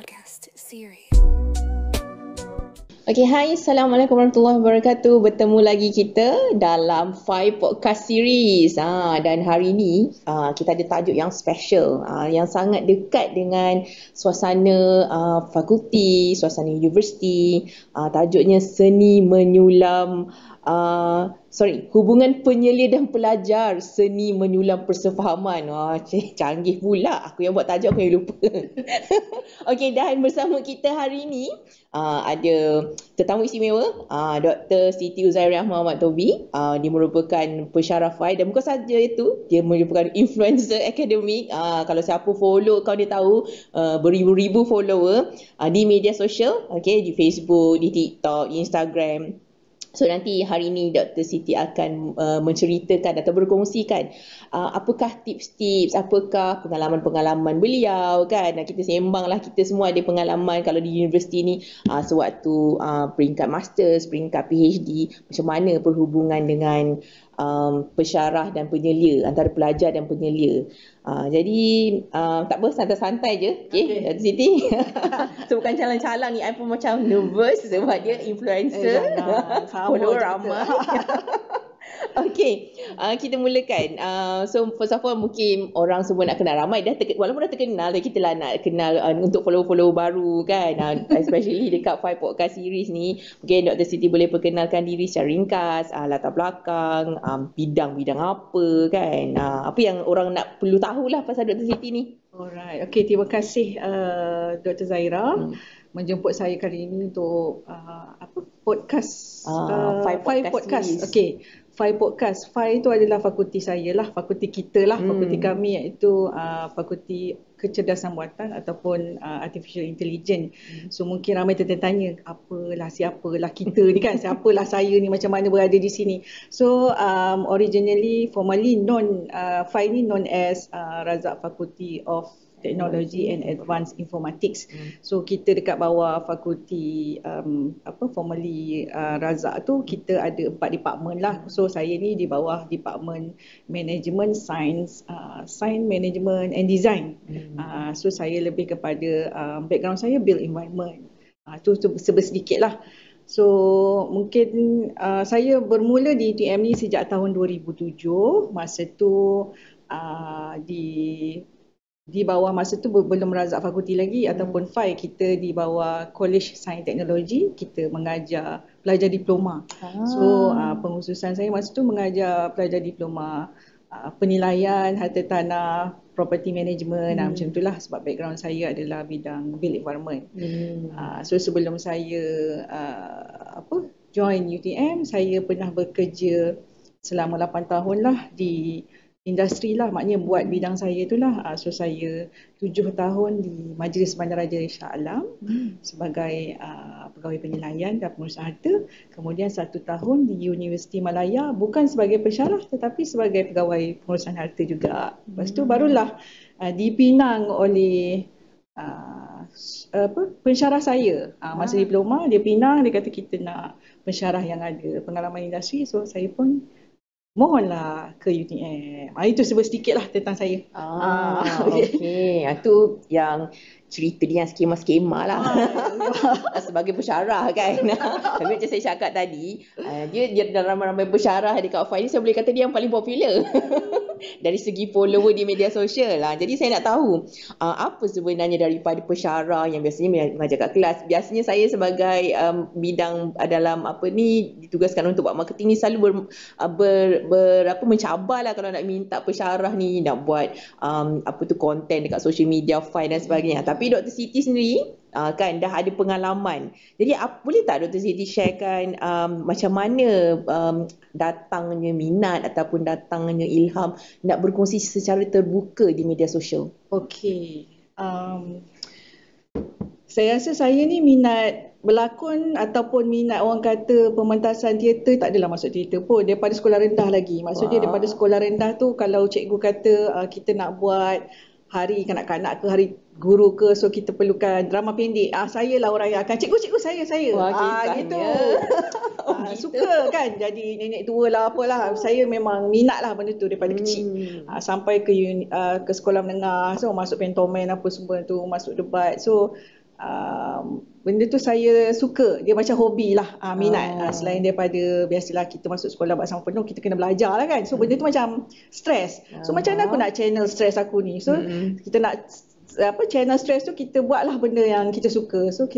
podcast series. Okay, hai. Assalamualaikum warahmatullahi wabarakatuh. Bertemu lagi kita dalam 5 podcast series. Dan hari ini kita ada tajuk yang special, yang sangat dekat dengan suasana fakulti, suasana universiti. Tajuknya Seni Menyulam hubungan penyelia dan pelajar, seni menyulam persefahaman. Canggih pula. Aku yang buat tajuk, aku yang lupa. Okey, dan bersama kita hari ini ada tetamu istimewa, Dr. Siti Uzairah Muhammad Tobi. Dia merupakan pensyarah FAI dan bukan saja itu, dia merupakan influencer akademik. Kalau siapa follow kau, dia tahu beribu-ribu follower di media sosial, di Facebook, di TikTok, di Instagram. So nanti hari ini Dr. Siti akan menceritakan atau berkongsikan apakah tips-tips, apakah pengalaman-pengalaman beliau kan. Kita sembanglah, kita semua ada pengalaman kalau di universiti ni sewaktu peringkat masters, peringkat PhD, macam mana perhubungan dengan pensyarah dan penyelia, antara pelajar dan penyelia. Jadi tak apa, santai-santai je. Okay. Dr. Siti. So bukan calang-calang ni, I pun macam nervous sebab dia influencer. Follower ramai. Okay, kita mulakan. So first of all, mungkin orang semua nak kenal ramai walaupun dah terkenal, kita lah nak kenal untuk follow-follow baru kan. Especially dekat 5 podcast series ni, mungkin Dr. Siti boleh perkenalkan diri secara ringkas, latar belakang, bidang-bidang apa kan. Apa yang orang nak perlu tahulah pasal Dr. Siti ni. Alright, okay, terima kasih Dr. Zaira menjemput saya kali ini untuk podcast 5 podcast. Okay, 5 podcast. 5 itu adalah fakulti saya lah, fakulti kita lah, fakulti kami, iaitu fakulti kecerdasan buatan ataupun artificial intelligence. So mungkin ramai tertanya, siapalah kita ni kan, siapalah saya ni, macam mana berada di sini. So originally, formally known, 5 ni known as Razak Faculty of Technology and Advanced Informatics. So kita dekat bawah fakulti formally Razak tu, kita ada 4 department lah. So saya ni di bawah department Management Science, Science Management and Design. So saya lebih kepada background saya built environment. Tu sedikit lah. So mungkin saya bermula di UTM ni sejak tahun 2007. Masa tu di bawah, masa tu belum Razak Fakulti lagi ataupun FAI, kita di bawah College Sains Teknologi, kita mengajar pelajar diploma. So pengkhususan saya masa tu mengajar pelajar diploma penilaian harta tanah, property management, macam itulah, sebab background saya adalah bidang built environment. So sebelum saya join UTM, saya pernah bekerja selama 8 tahun lah di industri lah, maknanya buat bidang saya itulah. So saya 7 tahun di Majlis Bandaraya Shah Alam sebagai pegawai penilaian dan pengurusan harta. Kemudian 1 tahun di Universiti Malaya, bukan sebagai pensyarah tetapi sebagai pegawai pengurusan harta juga. Lepas tu barulah dipinang oleh pensyarah saya. Masa diploma dia pinang, dia kata kita nak pensyarah yang ada pengalaman industri. So saya pun mohonlah ke UTM. Itu sedikit lah tentang saya. Okey. Itu yang cerita dia yang skema-skema lah. Sebagai pensyarah kan. Tapi macam saya cakap tadi, dia dalam ramai-ramai pensyarah dekat FAI ni, saya boleh kata dia yang paling popular. Dari segi follower di media sosial lah. Jadi saya nak tahu apa sebenarnya daripada pensyarah yang biasanya mengajar kat kelas. Biasanya saya sebagai bidang dalam ditugaskan untuk buat marketing ni, selalu mencabar lah kalau nak minta pensyarah ni nak buat konten dekat social media, FAI dan sebagainya. Tapi Dr. Siti sendiri kan dah ada pengalaman. Jadi boleh tak Dr. Siti sharekan macam mana datangnya minat ataupun datangnya ilham nak berkongsi secara terbuka di media sosial? Okey. Saya rasa saya ni minat berlakon ataupun minat orang kata pementasan teater, tak adalah masuk teater pun daripada sekolah rendah lagi. Maksudnya daripada sekolah rendah tu, kalau cikgu kata kita nak buat hari kanak-kanak ke hari guru ke, so kita perlukan drama pendek, saya lah orang yang akan cikgu saya gitu. Suka kan jadi nenek tua lah apalah. Saya memang minat lah benda tu daripada kecil. Sampai ke sekolah menengah, so masuk pentomen apa semua tu, masuk debat. So benda tu saya suka, dia macam hobi lah, minat. Selain daripada biasalah kita masuk sekolah bersama penuh, kita kena belajar lah kan, so benda tu macam stres. So macam mana aku nak channel stres aku ni, so kita nak channel stres tu, kita buatlah benda yang kita suka. So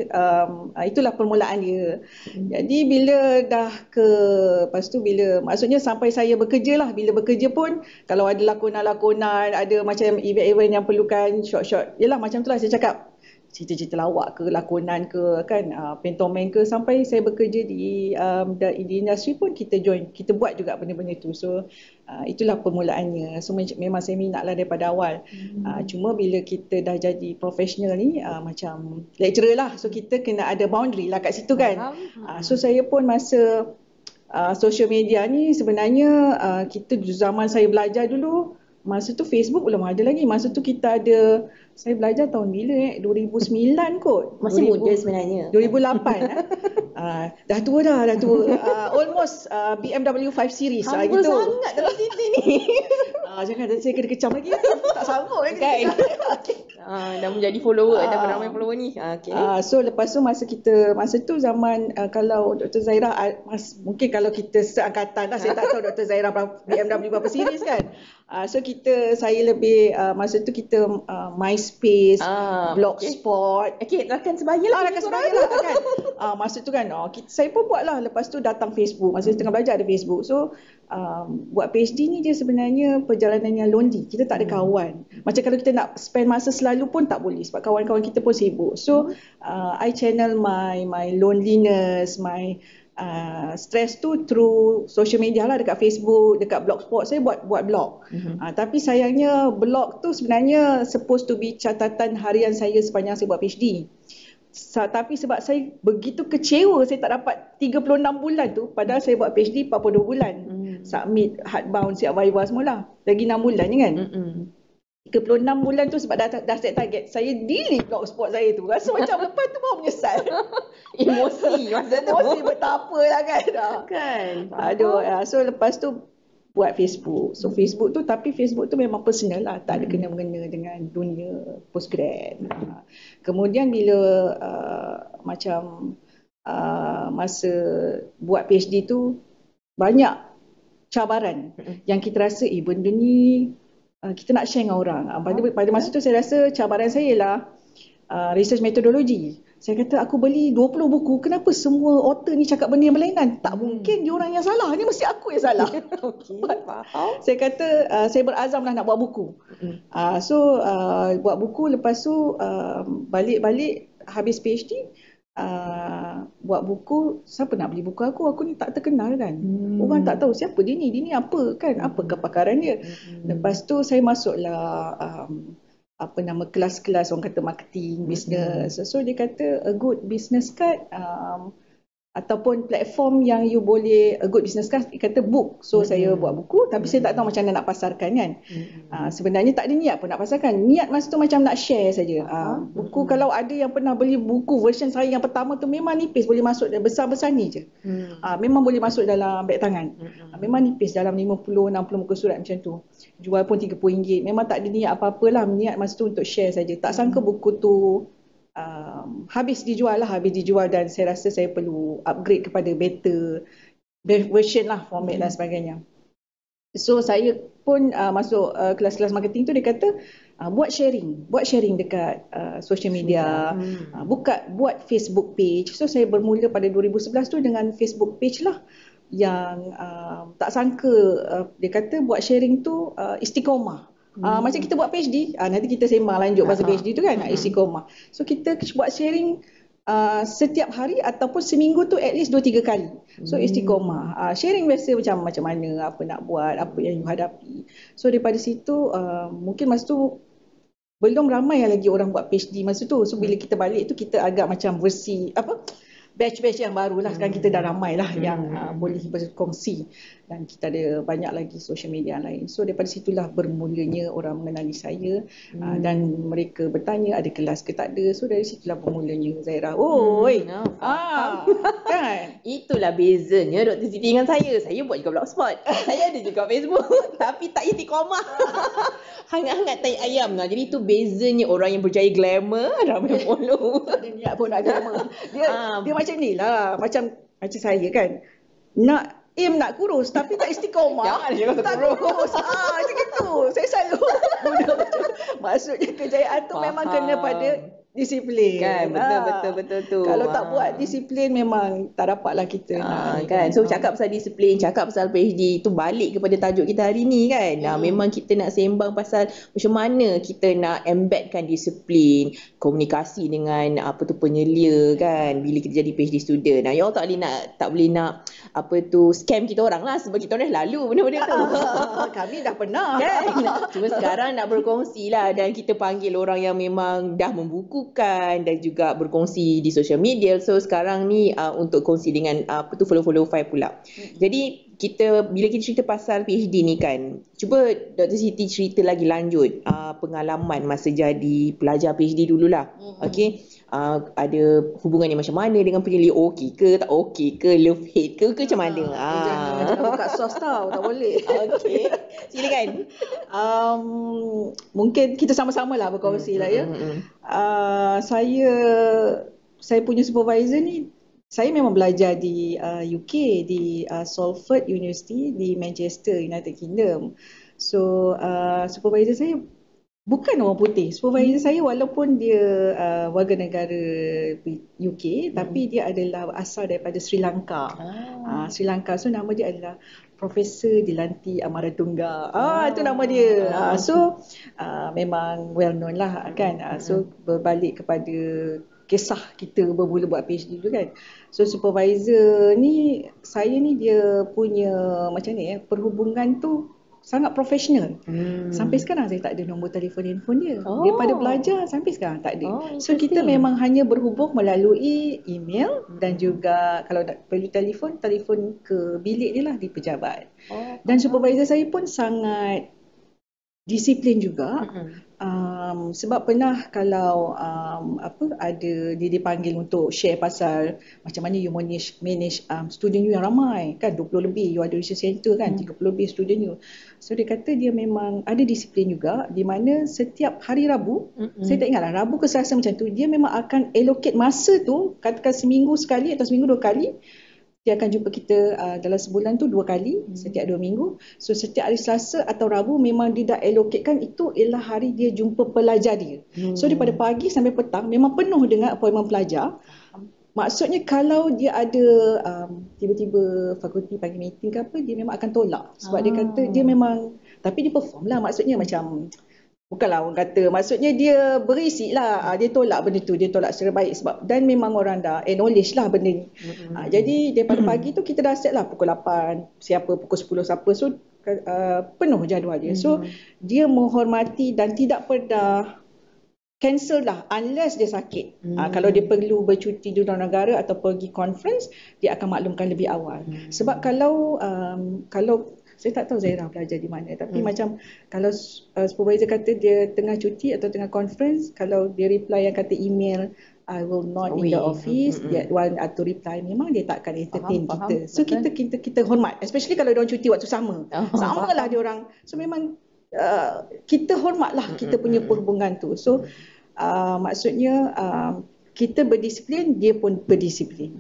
itulah permulaan dia. Jadi bila dah lepas tu bila maksudnya sampai saya bekerja lah, bila bekerja pun kalau ada lakonan-lakonan, ada macam event-event yang perlukan short-short, yelah macam tu lah saya cakap, cerita-cerita lawak ke, lakonan ke kan, pantomime ke, sampai saya bekerja di industri pun kita buat juga benda-benda tu. So itulah permulaannya. So memang saya minat lah daripada awal. Cuma bila kita dah jadi profesional ni, macam lecturer lah, so kita kena ada boundary lah kat situ kan. So saya pun masa social media ni sebenarnya, kita zaman saya belajar dulu, masa tu Facebook belum ada lagi. Masa tu kita ada, saya belajar tahun bila 2009 kot. Masih muda sebenarnya. 2008 dah tua dah. Almost BMW 5 Series Humble gitu. sangat dalam cerita ni. Jangan saya kena kecam lagi. Tak sanggup kan. Dah menjadi follower, dah beramai follower ni. So lepas tu masa tu zaman kalau Dr. Zaira, mungkin kalau kita seangkatan lah, saya tak tahu Dr. Zaira BMW berapa series kan. So saya lebih masa tu kita MySpace, Blogspot. Rakan sebaya lah. Rakan sebaya lah kan. Masa tu kan saya pun buat lah. Lepas tu datang Facebook. Masa tengah belajar ada Facebook. So buat PhD ni dia sebenarnya perjalanan yang lonely. Kita tak ada kawan. Macam kalau kita nak spend masa selalu pun tak boleh sebab kawan-kawan kita pun sibuk. So I channel my loneliness, my stress tu through social media lah, dekat Facebook, dekat Blogspot. Saya buat blog. Tapi sayangnya blog tu sebenarnya supposed to be catatan harian saya sepanjang saya buat PhD. Tapi sebab saya begitu kecewa saya tak dapat 36 bulan tu, padahal saya buat PhD 42 bulan. Submit, hardbound, siap viva semualah. Lagi 6 bulan je kan. 36 bulan tu sebab dah set target, saya delete Blogspot saya tu. Rasa macam lepas tu baru menyesal. Emosi masa tu. Emosi betapa lah kan. So lepas tu buat Facebook. So Facebook tu, tapi Facebook tu memang personal lah, tak ada kena-mengena dengan dunia postgrad. Kemudian bila masa buat PhD tu banyak cabaran yang kita rasa benda ni kita nak share dengan orang. Pada masa tu saya rasa cabaran saya ialah research methodology. Saya kata aku beli 20 buku, kenapa semua author ni cakap benda yang berlainan? Tak mungkin dia orang yang salah, ni mesti aku yang salah. Faham. Saya kata saya berazam lah nak buat buku. So buat buku, lepas tu balik habis PhD, buat buku. Siapa nak beli buku aku ni tak terkenal kan. Orang tak tahu siapa dia ni apa kan, apa kepakaran dia. Lepas tu saya masuklah kelas-kelas orang kata marketing, business. So dia kata a good business card ataupun platform yang you boleh, a good business card, dia kata book. So saya buat buku, tapi saya tak tahu macam mana nak pasarkan kan. Sebenarnya tak ada niat pun nak pasarkan. Niat masa tu macam nak share saja. Buku, kalau ada yang pernah beli buku version saya yang pertama tu, memang nipis, boleh masuk, besar-besar ni je. Memang boleh masuk dalam beg tangan. Memang nipis, dalam 50-60 muka surat macam tu. Jual pun RM30. Memang tak ada niat apa-apalah. Niat masa tu untuk share saja. Tak sangka buku tu habis dijual dan saya rasa saya perlu upgrade kepada better version lah, format dan sebagainya. So saya pun masuk kelas-kelas marketing tu, dia kata buat sharing dekat social media, buat Facebook page. So saya bermula pada 2011 tu dengan Facebook page lah, yang tak sangka dia kata buat sharing tu istiqomah. Macam kita buat PhD, nanti kita sembang lanjut pasal PhD tu kan, istiqomah. So kita buat sharing setiap hari ataupun seminggu tu at least 2-3 kali. So istiqomah. Sharing biasa macam mana, apa nak buat, apa yang you hadapi. So daripada situ mungkin masa tu belum ramai lagi orang buat PhD masa tu. So bila kita balik tu, kita agak macam versi batch yang baru lah. Sekarang kita dah ramai lah yang boleh berkongsi. dan kita ada banyak lagi social media lain. So daripada situlah bermulanya orang mengenali saya dan mereka bertanya ada kelas ke tak ada. So dari situlah bermulanya Zaira. Kan? Itulah bezanya Dr. Siti dengan saya. Saya buat juga blogspot. Saya ada juga Facebook. Tapi tak istiqamah. Hangat-hangat tai ayam lah. Jadi itu bezanya orang yang berjaya glamour, ramai follow. Tak ada niat pun nak glamour. Dia macam ni lah. Macam saya kan. Nak kurus tapi tak istiqamah. Jangan cakap tak kurus. Macam itu. Saya selalu maksudnya kejayaan tu memang kena pada disiplin. Kan, betul tu. Kalau tak buat disiplin memang tak dapatlah kita kan. So cakap pasal disiplin, cakap pasal PhD, tu balik kepada tajuk kita hari ni kan. Memang kita nak sembang pasal macam mana kita nak embedkan disiplin, komunikasi dengan penyelia kan bila kita jadi PhD student. You all tak boleh nak scam kita orang lah, sebab kita orang dah lalu benda-benda tu. Kami dah pernah kan. Cuma sekarang nak berkongsi lah, dan kita panggil orang yang memang dah membukukan dan juga berkongsi di social media. So sekarang ni untuk kongsi dengan follow-follow Fai pula. Jadi bila kita cerita pasal PhD ni kan, cuba Dr. Siti cerita lagi lanjut pengalaman masa jadi pelajar PhD dululah. Okey. Ada hubungan yang macam mana dengan penyelia, okey ke tak okey ke, love hate ke macam mana? Jangan buka sos tau, tak boleh. Okey. Silakan. Mungkin kita sama-sama lah berkongsi lah ya. Saya punya supervisor ni, saya memang belajar di UK, di Salford University di Manchester, United Kingdom. So supervisor saya bukan orang putih. Supervisor saya walaupun dia warga negara UK, tapi dia adalah asal daripada Sri Lanka. Sri Lanka. So nama dia adalah Profesor Dilanti Amaratungga. Itu nama dia. Memang well known lah kan. So berbalik kepada kisah kita bermula buat PhD dulu kan. So supervisor ni, saya ni dia punya macam ni perhubungan tu sangat profesional. Sampai sekarang saya tak ada nombor telefon handphone dia. Daripada belajar sampai sekarang tak ada. So kita memang hanya berhubung melalui email dan juga kalau perlu telefon ke bilik dia lah di pejabat. Dan supervisor saya pun sangat disiplin juga. Sebab pernah kalau ada dia dipanggil untuk share pasal macam mana you manage student you yang ramai kan, 20 lebih, you ada research center kan, 30 lebih student you. So dia kata dia memang ada disiplin juga, di mana setiap hari Rabu, saya tak ingat lah, Rabu ke Selasa macam tu, dia memang akan allocate masa tu, katakan seminggu sekali atau seminggu 2 kali. Dia akan jumpa kita dalam sebulan tu 2 kali, setiap 2 minggu. So setiap hari Selasa atau Rabu memang dia dah allocatekan, itu ialah hari dia jumpa pelajar dia. So daripada pagi sampai petang memang penuh dengan appointment pelajar. Maksudnya kalau dia ada tiba-tiba fakulti panggil meeting ke apa, dia memang akan tolak. Sebab dia kata dia memang, tapi dia perform lah, maksudnya macam bukanlah orang kata, maksudnya dia berisik lah, dia tolak benda tu, dia tolak secara baik sebab, dan memang orang dah acknowledge lah benda ni. Jadi daripada pagi tu kita dah set lah pukul 8, siapa pukul 10 siapa, so penuh jadual dia. So dia menghormati dan tidak pernah cancel lah unless dia sakit. Kalau dia perlu bercuti di luar negara atau pergi conference, dia akan maklumkan lebih awal. Sebab kalau saya tak tahu Zaira belajar di mana, tapi macam kalau supervisor kata dia tengah cuti atau tengah conference, kalau dia reply yang kata email I will not in the office, dia want to reply, memang dia takkan entertain kita. So kita hormat, especially kalau dia orang cuti waktu sama. Samalah dia orang. So memang kita hormatlah kita punya perhubungan tu. So maksudnya kita berdisiplin, dia pun berdisiplin.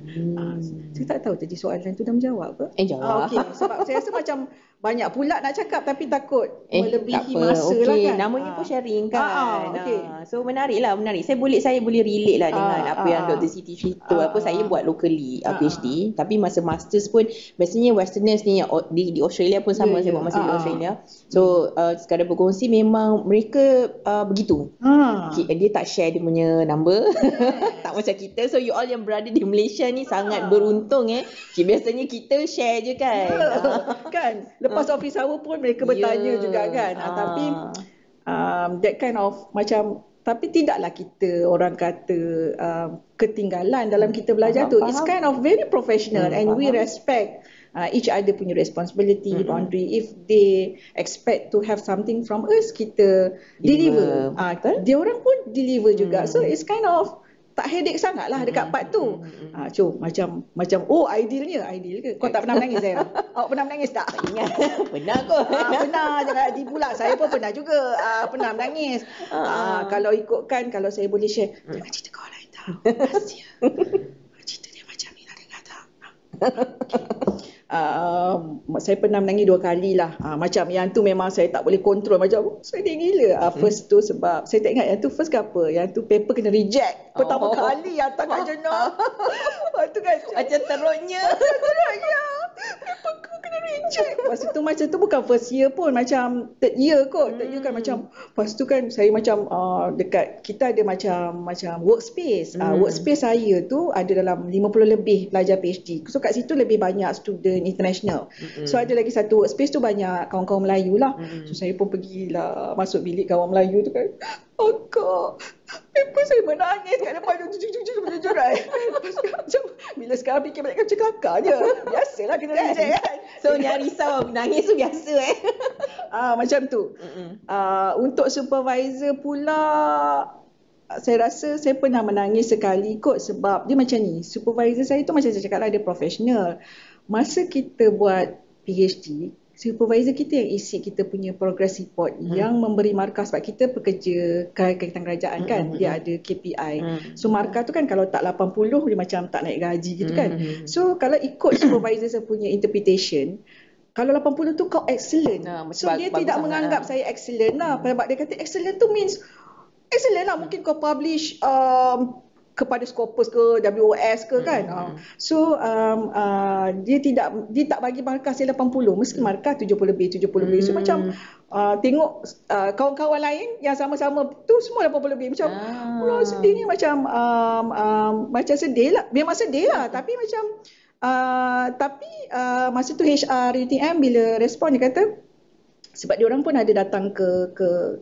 Saya tak tahu tadi soalan tu dah menjawab ke? Jawab. Okay. Sebab saya rasa macam banyak pula nak cakap tapi takut melebihi masa lah kan. Namanya pun sharing kan. So menarik. Saya boleh relate lah dengan apa yang Dr. Siti cerita. Saya buat locally PhD, tapi masa masters pun biasanya westerners ni di Australia pun sama. Saya buat masa di Australia. So sekadar berkongsi, memang mereka begitu. Dia tak share dia punya number. Tak macam kita. So you all yang berada di Malaysia ni sangat beruntung biasanya kita share je kan. Kan. Lepas office hour pun mereka bertanya juga kan. Tapi that kind of macam, tapi tidaklah kita orang kata ketinggalan dalam kita belajar tu. It's kind of very professional and we respect each other punya responsibility, boundary. If they expect to have something from us, kita deliver. Dia orang pun deliver juga. So it's kind of tak headache sangat lah dekat part tu. Macam ideal ke? Kau tak pernah menangis, Zaira? Awak pernah menangis tak? Ingat. Pernah kot. Pernah, jangan hati pula. Saya pun pernah juga pernah menangis. Kalau ikutkan, kalau saya boleh share, jangan cerita kau lain tahu. Rahsia. Cerita dia macam ni lah, dengar tak? Saya pernah menangis 2 kali lah. Macam yang tu memang saya tak boleh kontrol. Macam sedih gila. First tu sebab saya tak ingat yang tu first ke apa. Yang tu paper kena reject. Pertama kali hantar kat jenah. Lepas tu kan Macam teruknya. paper ku kena reject. Lepas tu macam tu bukan first year pun. Macam third year kot. Third year kan macam. Lepas tu kan saya macam dekat kita ada macam workspace. Workspace saya tu ada dalam 50 lebih pelajar PhD. So kat situ lebih banyak student international. So ada lagi satu workspace tu banyak kawan-kawan Melayu lah. So saya pun pergilah masuk bilik kawan Melayu tu kan. Kak, paper saya menangis kat depan jujur. Macam bila sekarang fikir balik macam kelakar je. Biasalah kena reject kan. So yang risau nangis tu biasa macam tu. Untuk supervisor pula, saya rasa saya pernah menangis sekali kot sebab dia macam ni. Supervisor saya tu macam saya cakap lah, dia profesional. Masa kita buat PhD, supervisor kita yang isi kita punya progress report yang memberi markah sebab kita pekerja kaitan kerajaan kan. Dia ada KPI. So markah tu kan kalau tak 80 dia macam tak naik gaji gitu kan. So kalau ikut supervisor saya punya interpretation, kalau 80 tu kau excellent. So dia tidak menganggap saya excellent lah. Sebab dia kata excellent tu means excellent lah. Mungkin kau publish kepada Scopus ke WOS ke kan. So dia tak bagi markah saya 80, mesti markah 70 lebih. So macam tengok kawan-kawan lain yang sama-sama tu semua 80 lebih. Macam sedihnya macam macam sedih lah. Memang sedih lah, tapi macam masa tu HR UTM bila respon dia kata sebab dia orang pun ada datang ke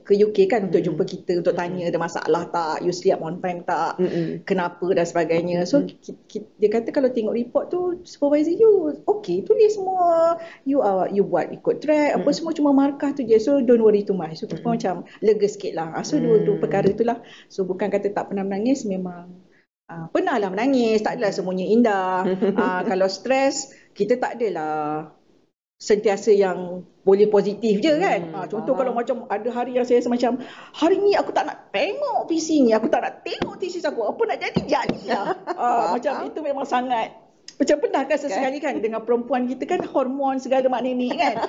UK kan untuk jumpa kita, untuk tanya ada masalah tak, you sleep on time tak, kenapa dan sebagainya. So dia kata kalau tengok report tu supervisor you okay, tulis semua, you buat ikut track apa semua, cuma markah tu je, so don't worry too much. So kita pun macam lega sikit lah. So dua perkara tu lah. So bukan kata tak pernah menangis, memang pernah lah menangis, tak adalah semuanya indah. Kalau stres kita tak adalah sentiasa yang boleh positif je kan. Contoh kalau macam ada hari yang saya rasa macam hari ni aku tak nak tengok PC ni, aku tak nak tengok thesis aku, apa nak jadilah. Macam itu memang sangat macam pernah kan sesekali kan dengan perempuan kita kan hormon segala makna ni kan.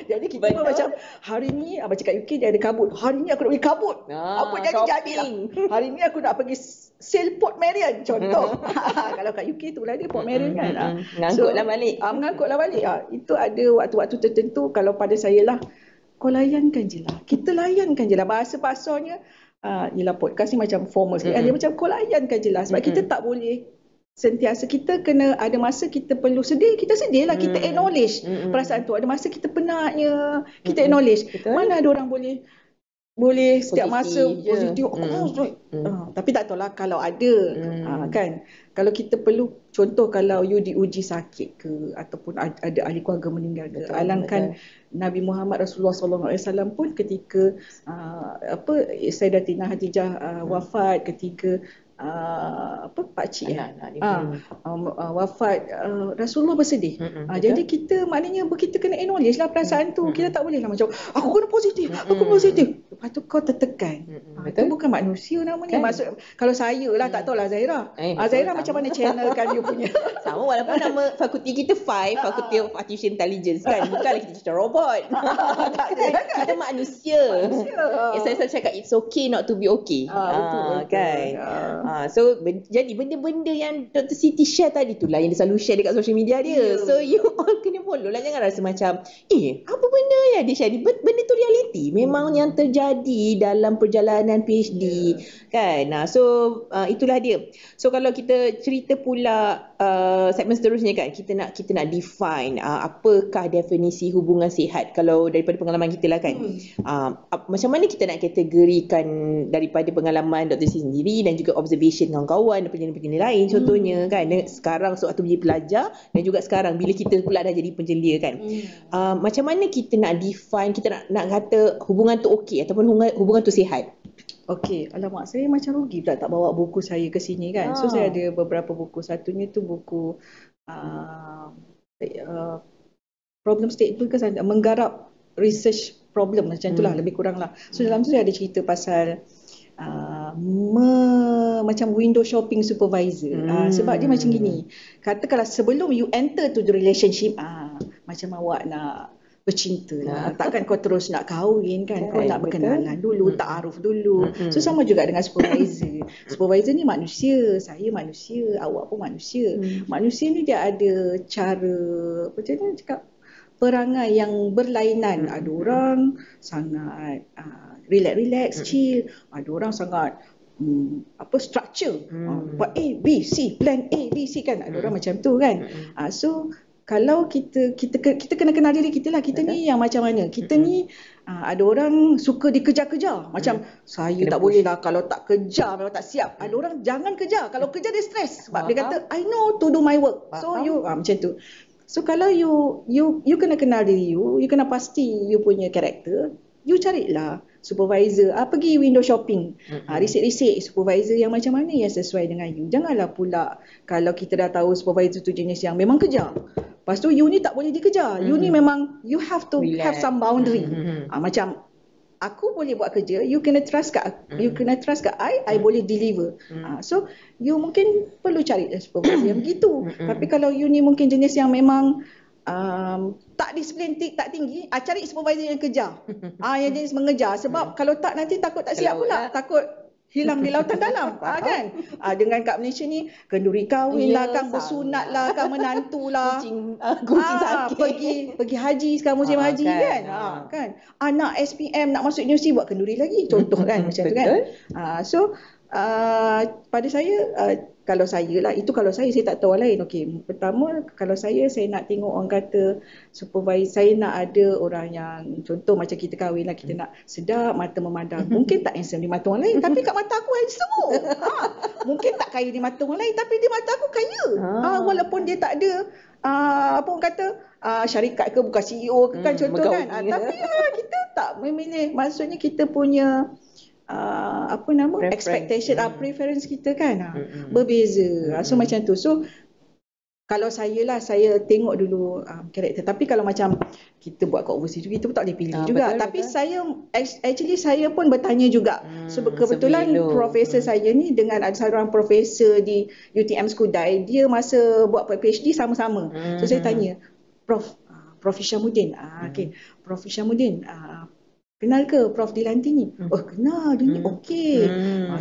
Jadi kita pun macam hari ni abang cakap UK dia ada kabut. Hari ni aku nak pergi kabut. Apa jadilah. Hari ni aku nak pergi sale Port Marion contoh. Kalau kat UK tu lah dia Port Marion kan. Mengangkutlah balik. Mengangkutlah balik. Itu ada waktu-waktu tertentu kalau pada saya lah, kau layankan je lah. Kita layankan je lah. Bahasa pasarnya ialah podcast ni macam formal sikit. Dia macam kau layankan je lah. Sebab kita tak boleh sentiasa, kita kena ada masa kita perlu sedih, kita sedih lah, kita acknowledge perasaan tu. Ada masa kita penatnya, kita acknowledge. Mana ada orang boleh setiap masa positif. Tapi tak tahulah kalau ada kan. Kalau kita perlu, contoh kalau you diuji sakit ke ataupun ada ahli keluarga meninggal ke, alangkan Nabi Muhammad Rasulullah SAW pun ketika Sayyidatina Khadijah wafat, ketika pakcik wafat, Rasulullah bersedih. Jadi kita maknanya kita kena acknowledge lah perasaan tu. Kita tak boleh lah macam aku kena positif, lepas tu kau tertekan. Itu bukan manusia namanya. Maksud kalau saya lah, tak tahulah Zaira. Zaira macam mana channelkan you punya. Sama, walaupun nama fakulti kita Faculty of Artificial Intelligence kan. Bukanlah kita macam robot. Kita manusia. Saya selalu cakap it's okay not to be okay. Betul kan. So jadi benda-benda yang Dr. Siti share tadi tu lah yang dia selalu share dekat social media dia. So you all kena follow lah. Jangan rasa macam apa benda yang dia share ni, benda tu reality. Memang yang terjadi dalam perjalanan PhD kan. So itulah dia. So kalau kita cerita pula segmen seterusnya kan, kita nak define apakah definisi hubungan sihat kalau daripada pengalaman kita lah kan. Macam mana kita nak kategorikan daripada pengalaman Dr. C sendiri dan juga observation kawan-kawan dan penjelma-penjelma lain contohnya kan. Sekarang sewaktu menjadi pelajar dan juga sekarang bila kita pula dah jadi penjelia kan. Macam mana kita nak define, kita nak kata hubungan tu okey ataupun hubungan tu sihat? Okey, alamak saya macam rugi pula tak bawa buku saya ke sini kan. So saya ada beberapa buku. Satunya tu buku problem statement ke menggarap research problem macam itulah lebih kurang lah. So dalam tu saya ada cerita pasal macam window shopping supervisor. Sebab dia macam gini. Katakanlah sebelum you enter to the relationship, macam awak nak bercinta lah. Takkan kau terus nak kahwin kan. Kau nak berkenalan dulu, ta'aruf dulu. So sama juga dengan supervisor. Supervisor ni manusia, saya manusia, awak pun manusia. Manusia ni dia ada cara, macam mana cakap, perangai yang berlainan. Ada orang sangat relax, chill. Ada orang sangat structure. Buat A, B, C, plan A, B, C kan. Ada orang macam tu kan. So kalau kita kena kenal diri kita lah. Kita ni yang macam mana? Kita ni ada orang suka dikejar-kejar. Macam saya kena tak boleh lah kalau tak kejar, memang tak siap. Ada orang jangan kejar. Kalau kejar dia stres. Sebab dia kata I know to do my work. So you macam tu. So kalau you kena kenal diri you kena pasti you punya karakter. You carilah supervisor, pergi window shopping, risik-risik supervisor yang macam mana yang sesuai dengan you. Janganlah pula kalau kita dah tahu supervisor tu jenis yang memang kejar, lepas tu you ni tak boleh dikejar. You ni memang you have to have some boundary. Macam aku boleh buat kerja, you kena trust kat I boleh deliver. So you mungkin perlu cari supervisor yang begitu. Tapi kalau you ni mungkin jenis yang memang tak disiplin tak tinggi, cari supervisor yang kejar. Yang jenis mengejar. Sebab kalau tak nanti takut tak siap pula. Takut hilang di lautan dalam. Kan? Dengan kat Malaysia ni kenduri kahwin lah, kan bersunat lah, kan menantu lah. Kucing sakit. Pergi haji sekarang musim haji kan. Kan. Anak SPM nak masuk universiti buat kenduri lagi. Contoh kan macam tu kan. So pada saya kalau saya lah, itu kalau saya tak tahu orang lain. Okey, pertama kalau saya nak tengok orang kata supervisor, saya nak ada orang yang contoh macam kita kahwin lah, kita nak sedap, mata memandang. Mungkin tak handsome di mata orang lain, tapi kat mata aku handsome. Mungkin tak kaya di mata orang lain, tapi di mata aku kaya. Walaupun dia tak ada apa orang kata syarikat ke, bukan CEO ke kan contoh kan. Tapi kita tak memilih, maksudnya kita punya expectation, preference kita kan berbeza. So macam tu. So kalau saya tengok dulu karakter. Tapi kalau macam kita buat kat overseas, kita pun tak boleh pilih juga. Betul, tapi betul. Saya pun bertanya juga. So kebetulan profesor saya ni dengan ada seorang profesor di UTM Skudai, dia masa buat PhD sama-sama. So saya tanya, Prof Hishamuddin, Prof Hishamuddin, kenal ke Prof Dilanti ni? Kenal, dia ni okey.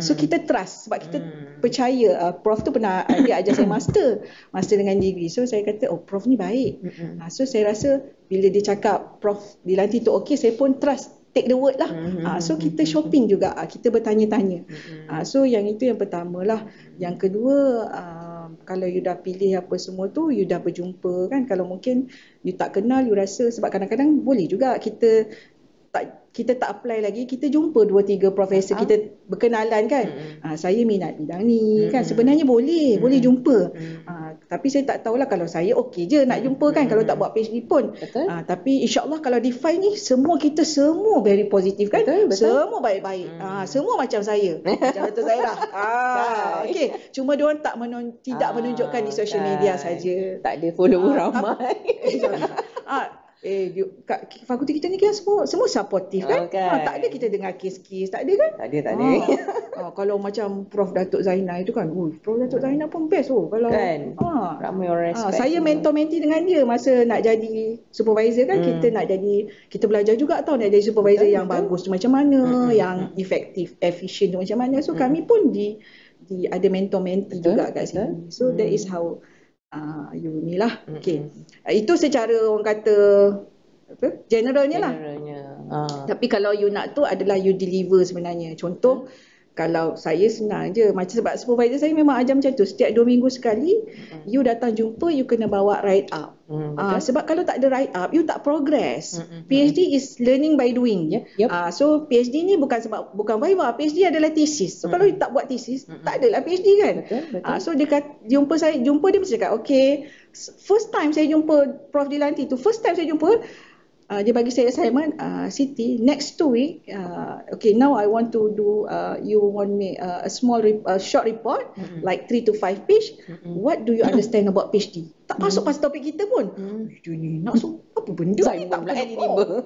So kita trust sebab kita percaya Prof tu pernah dia ajar saya master dengan degree. So saya kata Prof ni baik. So saya rasa bila dia cakap Prof Dilanti tu okey, saya pun trust, take the word lah. So kita shopping juga, kita bertanya-tanya. So yang itu yang pertama lah. Yang kedua, kalau you dah pilih apa semua tu, you dah berjumpa kan. Kalau mungkin you tak kenal, you rasa, sebab kadang-kadang boleh juga kita tak apply lagi, kita jumpa 2-3 profesor, kita berkenalan kan. Saya minat bidang ni kan, sebenarnya boleh jumpa. Tapi saya tak tahulah, kalau saya okey je nak jumpa kan, kalau tak buat PhD pun. Tapi insyaAllah kalau DeFi ni kita semua very positif kan. Betul. Semua baik-baik. Semua macam saya, macam Dr. Zairah. Okey, cuma diorang tidak menunjukkan di social media saja. Tak ada follower ramai. Fakulti kita ni kan semua supportive kan. Tak ada kita dengar kes-kes, tak ada kan? Tak ada. Kalau macam Prof Datuk Zainal itu kan, Prof Datuk Zainal pun best kalau kan. Ramai orang respect. Saya mentor-mentee dengan dia masa nak jadi supervisor kan. Kita belajar juga nak jadi supervisor yang bagus tu macam mana, yang efektif, efisien tu macam mana. So kami pun ada mentor-mentee juga kat sini. So that is how you ni lah. Okay. Itu secara orang kata generalnya lah. Tapi kalau you nak tu adalah you deliver sebenarnya. Contoh Kalau saya senang je, macam sebab supervisor saya memang ajar macam tu, setiap 2 minggu sekali you datang jumpa, you kena bawa write up. Sebab kalau tak ada write up, you tak progress. PhD is learning by doing. So PhD ni bukan viva, PhD adalah thesis. So kalau you tak buat thesis, tak adalah PhD kan. Betul. So dia jumpa dia mesti cakap, okay, first time saya jumpa Prof Dilanti tu, dia bagi saya assignment, Siti, next 2 week, okay, now I want to do, you want me a short report, like 3 to 5 page. What do you understand about PhD? Tak masuk pasal topik kita pun. Dia ni nak apa benda ni, tak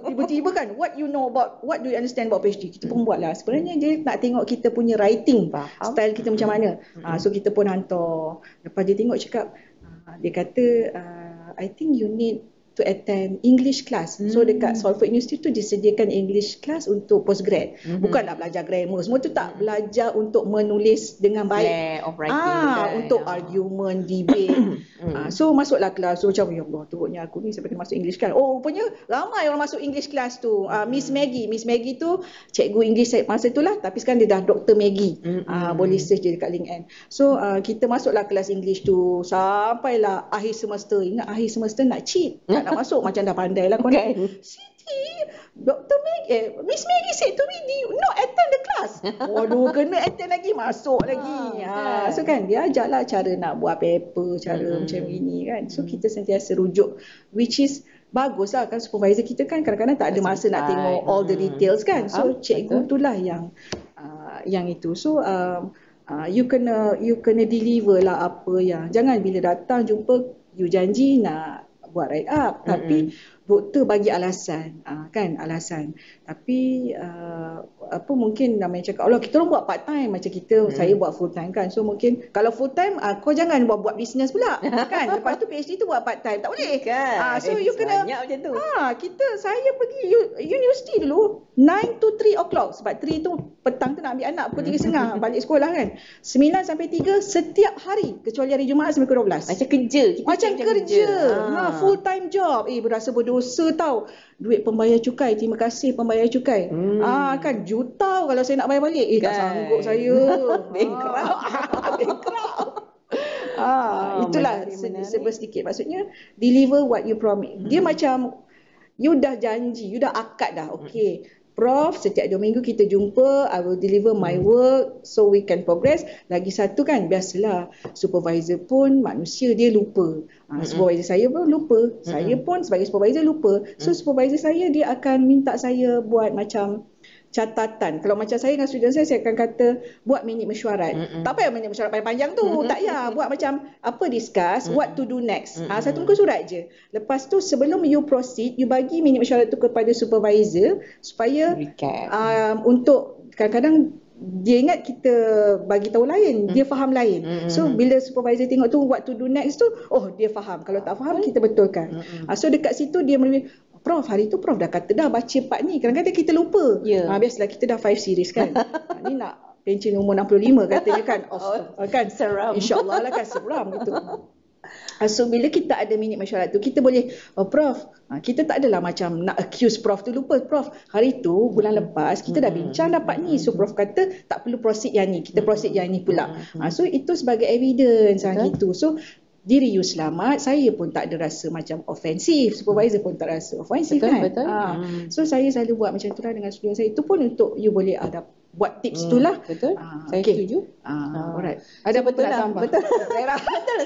tiba-tiba kan, what do you understand about PhD? Kita pun buat lah. Sebenarnya dia nak tengok kita punya writing, style kita macam mana. So kita pun hantar. Lepas dia tengok cakap, dia kata, I think you need to attend English class. So dekat Salford University tu disediakan English class untuk postgrad. Bukanlah belajar grammar. Semua tu tak belajar untuk menulis dengan baik. Of writing, untuk argument, debate. So masuklah kelas. So macam, ya Allah, teruknya aku ni sampai masuk English class. Oh, rupanya ramai orang masuk English class tu. Miss Maggie tu cikgu English masa tu lah, tapi sekarang dia dah Dr. Maggie. Boleh search je dekat LinkedIn. So kita masuklah kelas English tu sampailah akhir semester. Ingat akhir semester nak cheat, nak masuk macam dah pandai lah kau kan. Siti, Miss Maggie said to me, not attend the class. Waduh, kena attend lagi, masuk lagi. So kan dia ajar lah cara nak buat paper, cara macam ini kan. So kita sentiasa rujuk, which is bagus lah kan. Supervisor kita kan kadang-kadang tak ada masa nak tengok all the details kan. So cikgu tu lah yang itu. So you kena deliver lah apa yang, jangan bila datang jumpa you janji nak buat write up, tapi doktor bagi alasan, alasan. Tapi mungkin namanya cakap, Allah, kita orang buat part time macam kita, saya buat full time kan. So mungkin kalau full time, kau jangan buat business pula kan. Lepas tu PhD tu buat part time, tak boleh kan. So you kena macam tu. Saya pergi universiti dulu 9 to 3 o'clock, sebab 3 tu petang tu nak ambil anak pukul 3.30 balik sekolah kan. 9 sampai 3 setiap hari kecuali hari Jumaat sampai pukul 12. Macam kerja. Macam kerja. Full time job. Berasa berdosa tau. Duit pembayar cukai, terima kasih pembayar cukai. Kan juta kalau saya nak bayar balik. Tak sanggup saya. Bankrupt. Itulah sebab sedikit. Maksudnya deliver what you promise. Dia macam you dah janji, you dah akad dah. Okay, Prof, setiap 2 minggu kita jumpa, I will deliver my work so we can progress. Lagi satu kan, biasalah supervisor pun manusia, dia lupa. Supervisor saya pun lupa. Saya pun sebagai supervisor lupa. So supervisor saya, dia akan minta saya buat macam catatan. Kalau macam saya dengan student saya akan kata buat minit mesyuarat. Tak payah minit mesyuarat panjang tu. Tak payah. Buat macam apa discuss, what to do next. Satu muka surat je. Lepas tu sebelum you proceed, you bagi minit mesyuarat tu kepada supervisor supaya untuk kadang-kadang dia ingat kita bagi tahu lain, dia faham lain. So bila supervisor tengok tu what to do next tu, oh dia faham. Kalau tak faham kita betulkan. So dekat situ dia Prof, hari tu Prof dah kata dah baca part ni. Kadang-kadang kita lupa. Biasalah kita dah 5 series kan. Ni nak pencen umur 65 katanya kan. Kan seram. InsyaAllah lah kan seram gitu. So bila kita ada minit mesyuarat tu, kita boleh, Prof, kita tak adalah macam nak accuse Prof tu lupa. Prof, hari tu bulan lepas kita dah bincang dapat ni. So Prof kata tak perlu proceed yang ni, kita proceed yang ni pula. So itu sebagai evidence gitu. So diri you selamat, saya pun tak ada rasa macam ofensif, supervisor pun tak rasa ofensif kan. Betul. So saya selalu buat macam tu lah dengan student saya. Itu pun untuk you boleh ada buat tips tu lah. Betul. Saya setuju. Alright. Ada betul lah. Betul.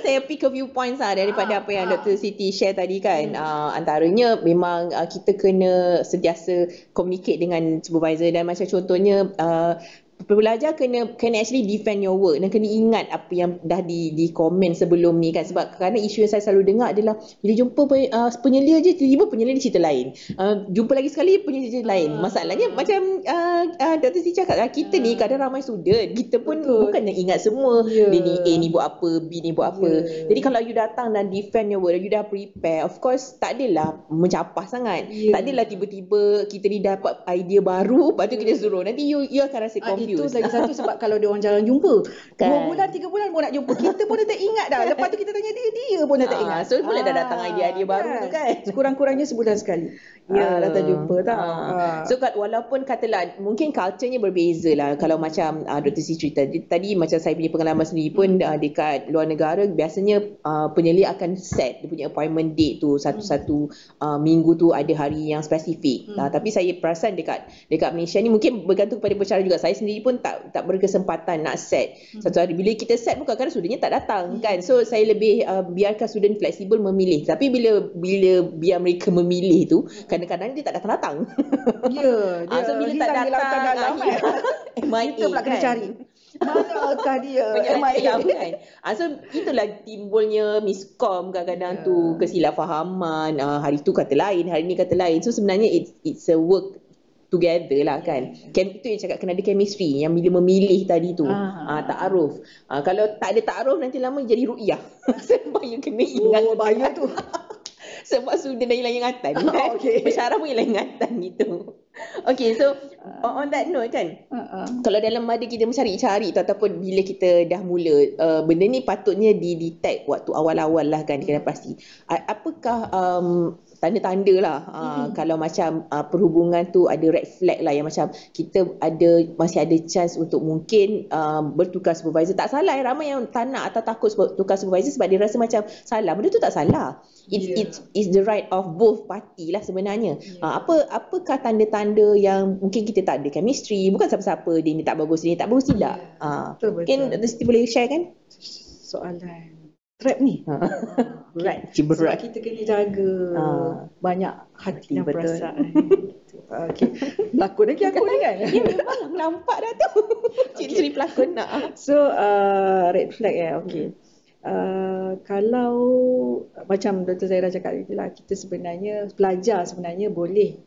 Saya pick a few points daripada apa yang Dr. Siti share tadi kan. Antaranya memang kita kena sentiasa communicate dengan supervisor, dan macam contohnya pelajar kena actually defend your work dan kena ingat apa yang dah di komen sebelum ni kan. Sebab kerana isu yang saya selalu dengar adalah bila jumpa penyelia je, tiba-tiba penyelia ni cerita lain, jumpa lagi sekali penyelia cerita lain. Masalahnya macam Dr. Siti cakap, kita ni kadang ramai student, kita pun bukan yang ingat semua. Dia ni A ni buat apa, B ni buat apa. Jadi kalau you datang dan defend your work, you dah prepare, of course tak adalah mencapah sangat. Tak adalah tiba-tiba kita ni dapat idea baru, lepas tu kita suruh, nanti you akan rasa confused. Itu lagi satu sebab kalau dia orang jarang jumpa kan. 2 bulan 3 bulan pun nak jumpa, kita pun dah tak ingat dah. Lepas tu kita tanya dia pun dah tak ingat. So mula dah datang idea-idea baru tu kan. Sekurang-kurangnya sebulan sekali. Dah tak jumpa tau. So walaupun katalah mungkin culture-nya berbeza lah. Kalau macam Dr. Sri cerita tadi, macam saya punya pengalaman sendiri pun dekat luar negara, biasanya penyelia akan set dia punya appointment date tu satu minggu tu ada hari yang spesifik. Tapi saya perasan dekat Malaysia ni mungkin bergantung kepada pensyarah juga. Saya sendiri pun tak berkesempatan nak set satu hari. Bila kita set pun kadang-kadang studentnya tak datang kan. So saya lebih biarkan student fleksibel memilih. Tapi bila biar mereka memilih tu, kadang-kadang dia tak datang-datang. Ya, dia so bila tak datang, kita pula kena cari. Manakah dia? MIA kan. So itulah timbulnya miskom kadang-kadang tu, kesilafahaman. Hari tu kata lain, hari ni kata lain. So sebenarnya it's a work together lah kan. Itu yang cakap kena ada chemistry yang bila memilih tadi tu. Ta'aruf. Kalau tak ada ta'aruf nanti lama jadi ru'yah. Sebab yang kena ingat. Bahaya tu. Sebab sudah dah hilang ingatan. Pensyarah pun hilang ingatan gitu. Okay, so on that note kan, kalau dalam mada kita mencari-cari tu, ataupun bila kita dah mula, benda ni patutnya di-detect waktu awal-awal lah kan, kena pasti. Apakah tanda-tanda lah kalau macam perhubungan tu ada red flag lah, yang macam kita masih ada chance untuk mungkin bertukar supervisor. Tak salah, ramai yang tak nak atau takut tukar supervisor sebab dia rasa macam salah. Benda tu tak salah. It's the right of both party lah sebenarnya. Apakah tanda-tanda yang mungkin kita tak ada chemistry, bukan siapa-siapa dia ni tak bagus, dia ni tak bagus, tidak. Mungkin Dr. Siti boleh share kan? Soalan trap ni. Berat. Sebab kita kena jaga banyak hati dan perasaan. Okay. Pelakon lagi aku ni kan. Ya, memang nampak dah tu. Ciri-ciri pelakon. So red flag okay. Kalau macam Dr. Zaira cakap tadi lah, kita sebenarnya pelajar sebenarnya boleh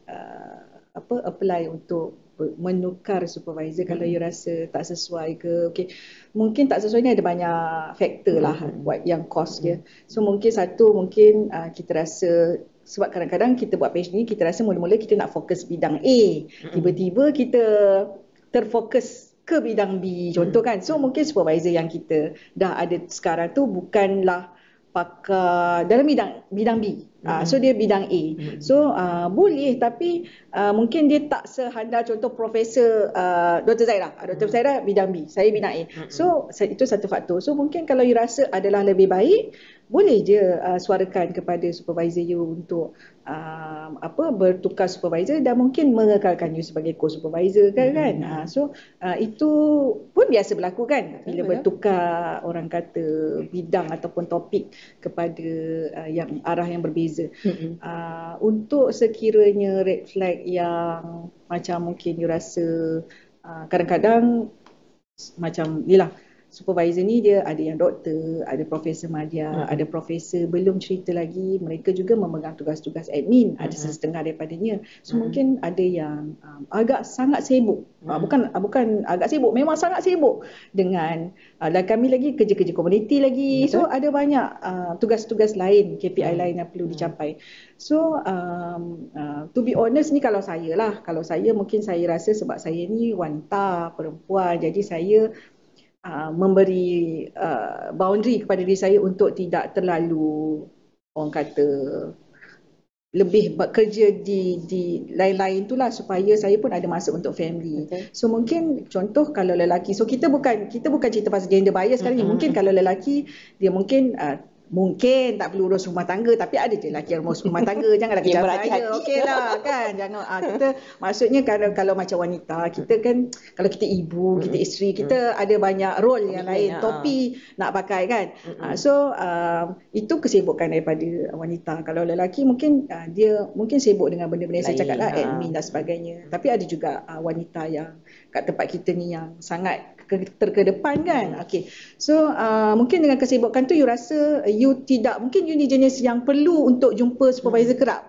apply untuk menukar supervisor kalau you rasa tak sesuai ke. Mungkin tak sesuai ni ada banyak faktor lah yang cause dia. So mungkin kita rasa, sebab kadang-kadang kita buat PhD ni kita rasa mula-mula kita nak fokus bidang A, tiba-tiba kita terfokus ke bidang B contoh kan. So mungkin supervisor yang kita dah ada sekarang tu bukanlah pakar dalam bidang B. So dia bidang A. So boleh, tapi mungkin dia tak sehandal contoh Profesor Dr. Zaira. Dr. Zaira bidang B, saya bidang A. So itu satu faktor. So mungkin kalau you rasa adalah lebih baik, boleh je suarakan kepada supervisor you untuk bertukar supervisor dan mungkin mengekalkan you sebagai co-supervisor kan. So itu pun biasa berlaku kan bila bertukar orang kata bidang ataupun topik kepada yang arah yang berbeza. Untuk sekiranya red flag yang macam mungkin you rasa kadang-kadang macam ni lah, supervisor ni dia ada yang doktor, ada profesor madya, ada profesor, belum cerita lagi mereka juga memegang tugas-tugas admin, ada setengah daripadanya. So mungkin ada yang agak sangat sibuk. Bukan agak sibuk, memang sangat sibuk dengan dan kami lagi kerja-kerja komuniti lagi. So ada banyak tugas-tugas lain, KPI lain yang perlu dicapai. So to be honest ni kalau saya mungkin saya rasa sebab saya ni wanita, perempuan, jadi saya memberi boundary kepada diri saya untuk tidak terlalu orang kata lebih bekerja di lain-lain itulah, supaya saya pun ada masa untuk family. So mungkin contoh kalau lelaki, so kita bukan cerita pasal gender bias kali ni. Mungkin kalau lelaki dia mungkin tak perlu urus rumah tangga, tapi ada je lelaki yang urus rumah tangga. Janganlah kejar saya, okeylah kan. Jangan kita maksudnya kalau macam wanita, kita kan kalau kita ibu, kita isteri, kita ada banyak role yang lain, topi nak pakai kan. So itu kesibukan daripada wanita. Kalau lelaki mungkin dia mungkin sibuk dengan benda-benda yang saya cakap lah, admin dan sebagainya. Tapi ada juga wanita yang kat tempat kita ni yang sangat terkedepan kan. So mungkin dengan kesibukan tu you rasa mungkin you ni jenis yang perlu untuk jumpa supervisor kerap.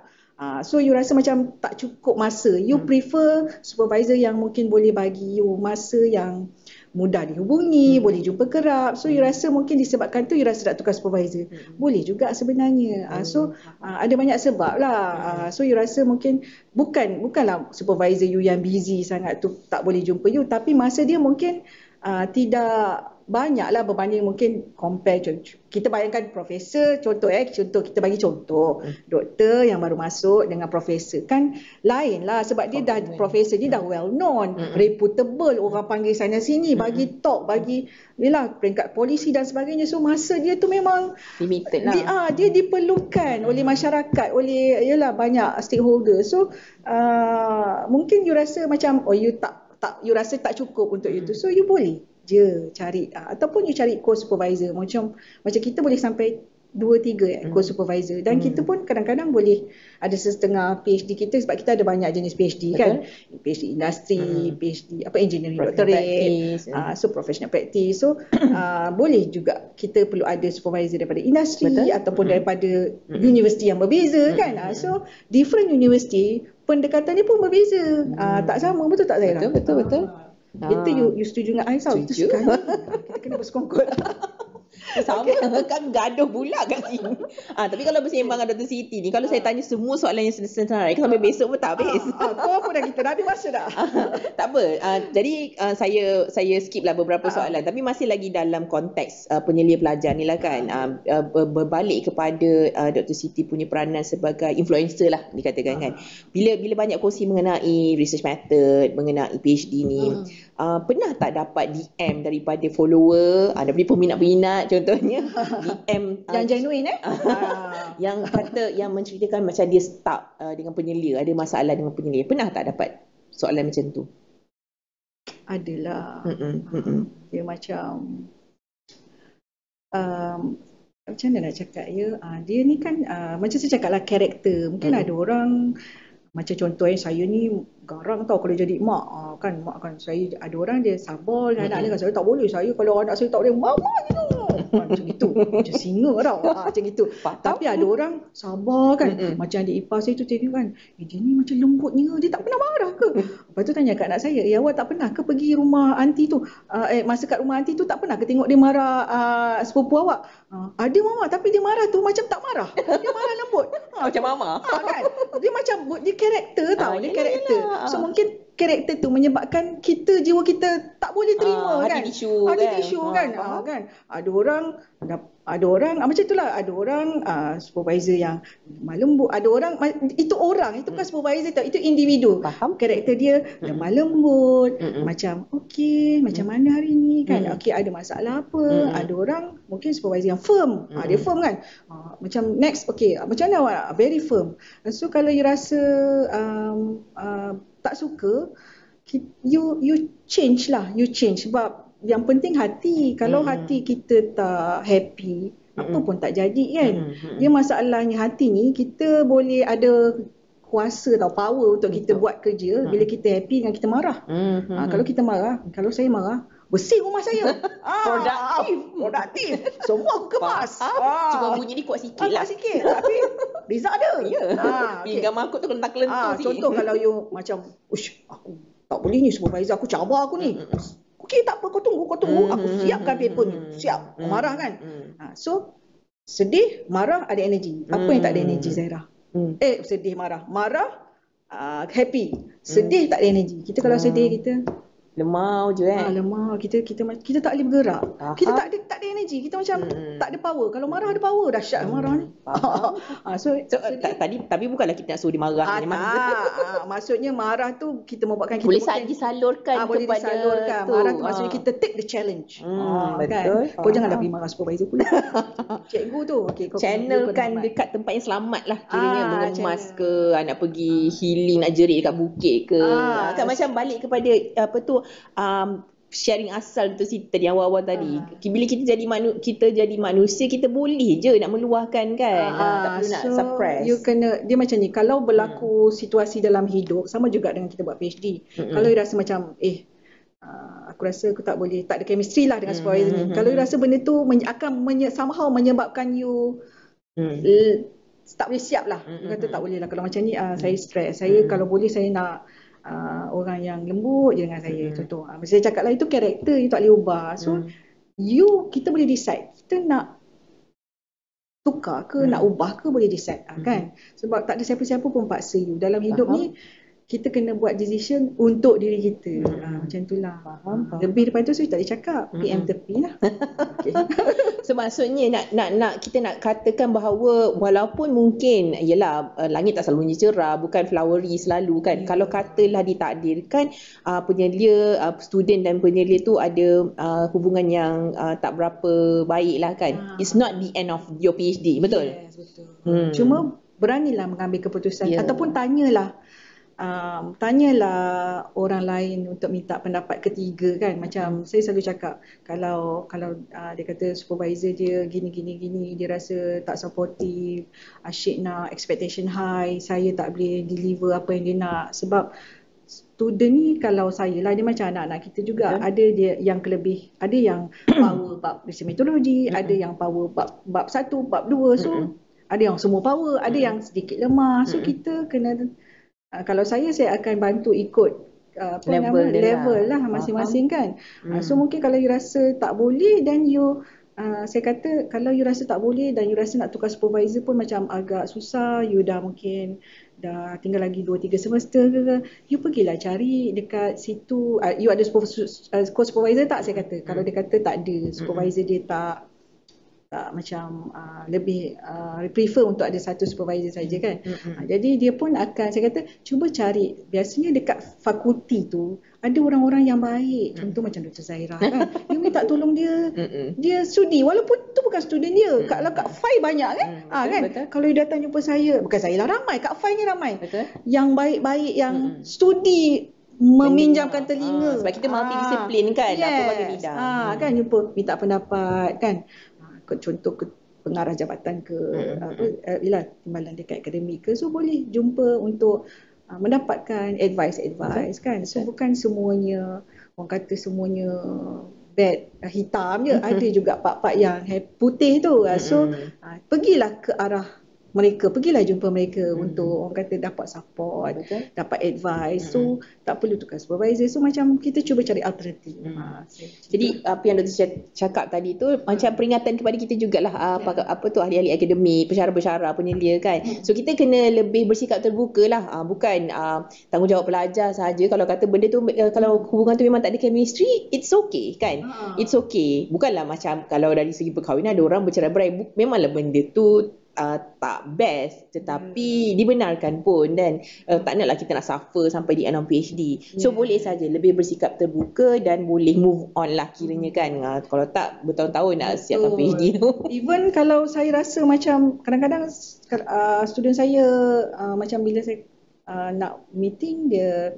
So you rasa macam tak cukup masa. You prefer supervisor yang mungkin boleh bagi you masa yang mudah dihubungi, boleh jumpa kerap. So you rasa mungkin disebabkan tu you rasa nak tukar supervisor. Boleh juga sebenarnya. So ada banyak sebab lah. So you rasa mungkin bukanlah supervisor you yang busy sangat tu tak boleh jumpa you, tapi masa dia mungkin tidak banyaklah berbanding mungkin compare kita bayangkan profesor contoh kita bagi contoh doktor yang baru masuk dengan profesor kan lain lah sebab dia dah profesor dia dah well known, reputable, orang panggil sana sini, bagi talk, bagi yalah peringkat polisi dan sebagainya. So masa dia tu memang limited lah. Dia diperlukan oleh masyarakat, oleh yalah banyak stakeholder. So mungkin you rasa macam you rasa tak cukup untuk itu. So you boleh je cari ataupun you cari co-supervisor macam kita boleh sampai 2-3 co-supervisor dan kita pun kadang-kadang boleh ada setengah PhD kita sebab kita ada banyak jenis PhD kan, PhD industri, PhD engineering doctorate, so professional practice. So boleh juga kita perlu ada supervisor daripada industri ataupun daripada universiti yang berbeza kan. So different university pendekatan dia pun berbeza, tak sama, betul tak Zaira? Betul. Itu you setuju dengan I tau. Itu sekali kita kena bersekongkol. Sama kan gaduh pula kat sini. Tapi kalau bersembang dengan Dr. Siti ni, kalau saya tanya semua soalan yang senarai sampai besok pun tak habis. Kau apa dah kita dah ada masa dah. Tak apa. Jadi saya skip lah beberapa soalan tapi masih lagi dalam konteks penyelia pelajar ni lah kan. Berbalik kepada Dr. Siti punya peranan sebagai influencer lah dikatakan kan. Bila banyak kongsi mengenai research method, mengenai PhD ni, pernah tak dapat DM daripada follower, daripada peminat-peminat contohnya DM yang genuine yang kata, yang menceritakan macam dia stuck dengan penyelia, ada masalah dengan penyelia. Pernah tak dapat soalan macam tu? Adalah. Dia macam macam mana nak cakap ya, dia ni kan macam saya cakap lah, karakter. Mungkin ada orang macam contohnya saya ni garang tau kalau jadi mak kan, mak kan saya ada orang dia sabar dengan anak dia kan, saya tak boleh, saya kalau anak saya tak boleh mama gitu macam itu, macam singa tau macam itu. Tapi ada orang sabar kan, macam adik ipar saya tu tengok kan, dia ni macam lembutnya, dia tak pernah marah ke. Lepas tu tanya kat anak saya, awak tak pernah ke pergi rumah aunty tu, masa kat rumah aunty tu tak pernah ke tengok dia marah sepupu awak? Ada mama, tapi dia marah tu macam tak marah, dia marah lembut macam mama kan. Dia macam dia karakter tau, dia karakter. So mungkin karakter tu menyebabkan kita, jiwa kita tak boleh terima kan, hati tisu kan. Ada orang macam itulah, ada orang supervisor yang lemah lembut, ada orang itu bukan supervisor tau, itu individu. Karakter dia lemah lembut, macam okey, macam mana hari ni kan, okey ada masalah apa. Ada orang mungkin supervisor yang firm, dia firm kan, macam next okey macam mana awak, very firm. So kalau you rasa tak suka, you change lah, sebab yang penting hati. Kalau hati kita tak happy, apa pun tak jadi kan. Dia masalahnya hati ni, kita boleh ada kuasa atau power untuk kita buat kerja bila kita happy dengan kita marah. Kalau kita marah, kalau saya marah, bersih rumah saya. Produktif. Semua aku kemas. Cuma bunyi ni kuat sikit lah. Tapi result ada. Pinggang mangkuk tu kelentar-kelentar sikit. Contoh kalau you macam, aku tak boleh ni supervisor aku cabar aku ni. Okey tak apa, kau tunggu. Aku siapkan paper ni. Siap. Marah kan. So sedih, marah ada energi. Apa yang tak ada energi Zaira? Sedih, marah, happy. Sedih tak ada energi. Kita kalau sedih kita lemah je lemah, kita tak boleh bergerak. Kita tak ada energi, kita macam tak ada power. Kalau marah ada power, dahsyat marah ni. So tapi bukanlah kita nak suruh dia marah. Maksudnya marah tu kita membuatkan kita boleh disalurkan boleh disalurkan. Marah tu maksudnya kita take the challenge. Betul. Kau janganlah pergi marah supervisor pula. Cikgu tu kau channelkan dekat tempat yang selamat lah, kiranya mengemas ke, nak pergi healing, nak jerit dekat bukit ke, kan macam balik kepada apa tu, sharing asal tu tadi awal-awal tadi. Bila kita jadi manusia, kita boleh je nak meluahkan kan. Tak perlu nak suppress. You kena, dia macam ni, kalau berlaku situasi dalam hidup, sama juga dengan kita buat PhD. Kalau you rasa macam aku rasa aku tak ada chemistry lah dengan supervisor ni. Kalau you rasa benda tu akan somehow menyebabkan you tak boleh siap lah. You kata tak boleh lah kalau macam ni, saya stress. Saya kalau boleh saya nak orang yang lembut je dengan saya. Contoh saya cakap lah, itu karakter, you tak boleh ubah. So kita boleh decide kita nak tukar ke, nak ubah ke, boleh decide kan. Sebab tak ada siapa-siapa pun paksa you dalam hidup ni. kita kena buat decision untuk diri kita. Macam itulah. Faham. Lebih daripada tu saya tak boleh cakap. PM tepi lah. Okay. So maksudnya nak kita nak katakan bahawa walaupun mungkin yalah langit tak selalu cerah, bukan flowery selalu kan. Kalau katalah ditakdirkan penyelia student dan penyelia tu ada hubungan yang tak berapa baik lah kan. It's not the end of your PhD, betul? Yes, betul. Cuma beranilah mengambil keputusan ataupun tanyalah orang lain untuk minta pendapat ketiga kan. Macam saya selalu cakap, kalau dia kata supervisor dia gini dia rasa tak supportive, asyik nak expectation high, saya tak boleh deliver apa yang dia nak. Sebab student ni kalau saya lah, dia macam anak-anak kita juga. Ada dia yang kelebih, ada yang power bab metodologi, ada yang power bab 1, bab 2. So ada yang semua power, ada yang sedikit lemah. So kita kena, kalau saya akan bantu ikut level lah masing-masing kan. So mungkin kalau you rasa tak boleh, then you saya kata kalau you rasa tak boleh dan you rasa nak tukar supervisor pun macam agak susah, you dah mungkin dah tinggal lagi 2-3 semester ke, you pergilah cari dekat situ. You ada co-supervisor tak? Saya kata kalau dia kata tak ada, supervisor dia tak macam lebih prefer untuk ada satu supervisor saja kan. Jadi dia pun akan, saya kata cuba cari, biasanya dekat fakulti tu ada orang-orang yang baik. Contoh macam Dr. Zahira kan, dia minta tolong dia, dia sudi walaupun tu bukan student dia. Kalau kat FAI banyak kan. Kan betul. Kalau dia datang jumpa saya, bukan saya lah, ramai kat FAI ni ramai yang baik-baik, yang studi meminjamkan telinga. Sebab kita multidisiplin kan. Apa bagi bidang. Kan jumpa minta pendapat kan. Contoh pengarah jabatan ke timbalan dekat akademik ke, so boleh jumpa untuk mendapatkan advice kan. So bukan semuanya orang kata semuanya bad hitam je, ada juga part-part yang putih tu. So pergilah ke arah mereka, pergilah jumpa mereka untuk orang kata dapat support, dapat advice. So tak perlu tukar supervisor. So macam kita cuba cari alternatif. Jadi apa yang Dr. cakap tadi tu macam peringatan kepada kita jugalah apa tu ahli-ahli akademik, pensyarah-pensyarah, penyelia kan. So kita kena lebih bersikap terbuka lah, bukan tanggungjawab pelajar saja. Kalau kata benda tu kalau hubungan tu memang tak ada chemistry, it's okay kan. It's okay. Bukanlah macam kalau dari segi perkahwinan ada orang bercerai-berai, memanglah benda tu tak best, tetapi dibenarkan pun, dan tak naklah kita nak suffer sampai di end of PhD. So boleh saja lebih bersikap terbuka dan boleh move on lah kiranya kan. Kalau tak bertahun-tahun nak siapkan PhD tu. Even kalau saya rasa macam kadang-kadang student saya macam bila saya nak meeting dia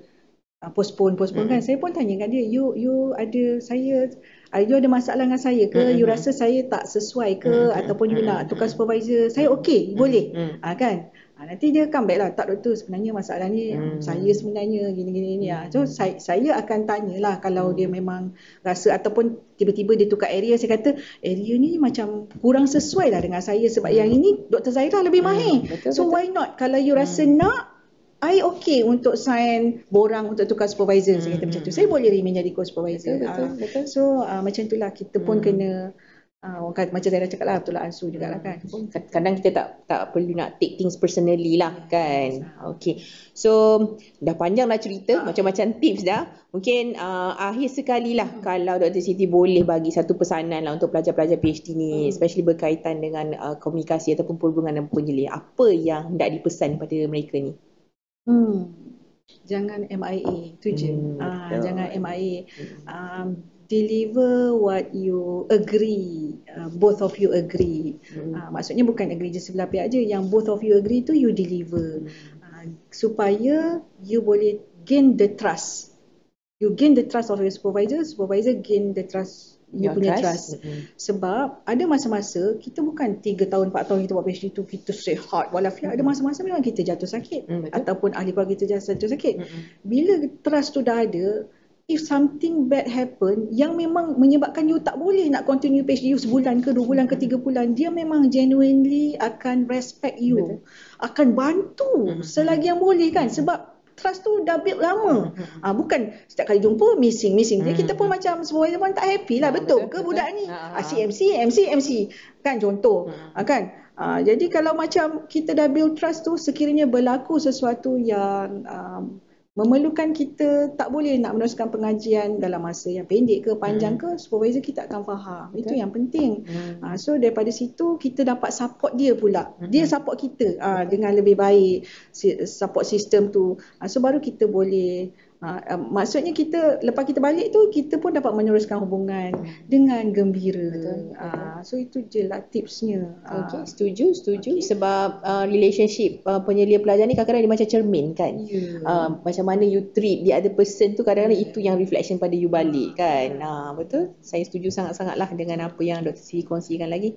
postpone kan, saya pun tanya dengan dia, you ada masalah dengan saya ke, you rasa saya tak sesuai ke, ataupun you nak tukar supervisor, saya okey, boleh kan. Nanti dia come back lah, tak doktor, sebenarnya masalah ni saya sebenarnya gini-gini. So saya akan tanyalah kalau dia memang rasa, ataupun tiba-tiba dia tukar area, saya kata area ni macam kurang sesuai lah dengan saya, sebab yang ini Dr. Zahira lebih mahir. So why not, kalau you rasa nak, I okay untuk sign borang untuk tukar supervisor. Saya kata macam tu, saya boleh remain jadi co-supervisor. Betul. So macam itulah, kita pun kena macam saya dah cakap lah, betul lah Ansu jugalah kan. Kadang kita tak perlu nak take things personally lah kan. Okay, so dah panjang lah cerita, macam-macam tips dah. Mungkin akhir sekali lah, kalau Dr. Siti boleh bagi satu pesanan lah untuk pelajar-pelajar PhD ni, especially berkaitan dengan komunikasi ataupun perhubungan dan penyelia, apa yang hendak dipesan kepada mereka ni? Jangan MIA, tu je. Jangan MIA. Deliver what you agree, both of you agree. Maksudnya bukan agree je sebelah pihak je, yang both of you agree tu you deliver, supaya you boleh gain the trust. You gain the trust of your supervisor, supervisor gain the trust, you punya trust. Sebab ada masa-masa kita bukan 3 tahun 4 tahun kita buat PhD tu kita sihat walafiat. Ada masa-masa memang kita jatuh sakit, ataupun ahli keluarga kita jatuh sakit. Bila trust tu dah ada, if something bad happen yang memang menyebabkan you tak boleh nak continue PhD you sebulan ke 2 bulan ke 3 bulan, dia memang genuinely akan respect you, akan bantu selagi yang boleh kan. Sebab trust tu dah build lama. Bukan setiap kali jumpa missing. Jadi kita pun macam supervisor pun tak happy lah. Betul ke budak ni? MC kan, contoh. Kan? Jadi kalau macam kita dah build trust tu, sekiranya berlaku sesuatu yang memerlukan kita tak boleh nak meneruskan pengajian dalam masa yang pendek ke panjang ke, supervisor kita akan faham. Itu yang penting. So daripada situ kita dapat support dia pula. Dia support kita dengan lebih baik, support sistem tu. So baru kita boleh maksudnya kita lepas kita balik tu kita pun dapat meneruskan hubungan dengan gembira. So itu je lah tipsnya. Okay, setuju sebab relationship penyelia pelajar ni kadang-kadang dia macam cermin kan. Macam mana you treat the other person tu kadang-kadang itu yang reflection pada you balik kan. Betul, saya setuju sangat-sangat lah dengan apa yang Dr. Sri kongsikan lagi.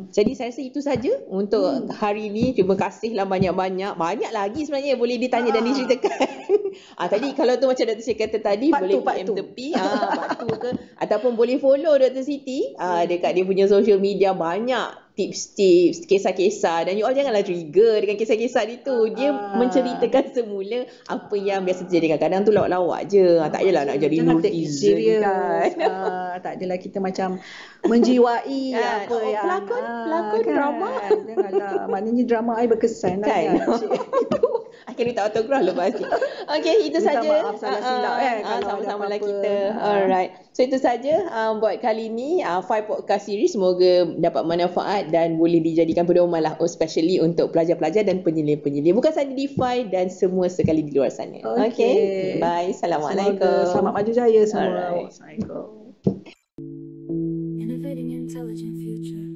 Jadi saya rasa itu saja untuk hari ni. Terima kasihlah banyak-banyak lagi sebenarnya boleh ditanya dan diceritakan. Tadi kalau tu macam Dr. Siti kata tadi, boleh PM tepi part 2 ke, ataupun boleh follow Dr. Siti dekat dia punya social media, banyak tips-tips, kisah-kisah, dan you all janganlah trigger dengan kisah-kisah dia tu. Dia menceritakan semula apa yang biasa terjadi. Kadang-kadang tu lawak-lawak je. Tak adalah nak jadi netizen kan. Tak adalah kita macam menjiwai apa yang pelakon drama. Janganlah, maknanya drama ai berkesan kan. Akhirnya tak autograph lepas ni. Okay, itu saja. Maaf salah silap sama-sama lah kita. Alright. So itu saja buat kali ni 5 podcast series. Semoga dapat manfaat dan boleh dijadikan pedoman lah, especially untuk pelajar-pelajar dan penyelia-penyelia. Bukan sahaja di FI dan semua sekali di luar sana. Okay. Bye. Assalamualaikum. Selamat maju jaya semua. Assalamualaikum. Innovating intelligent future.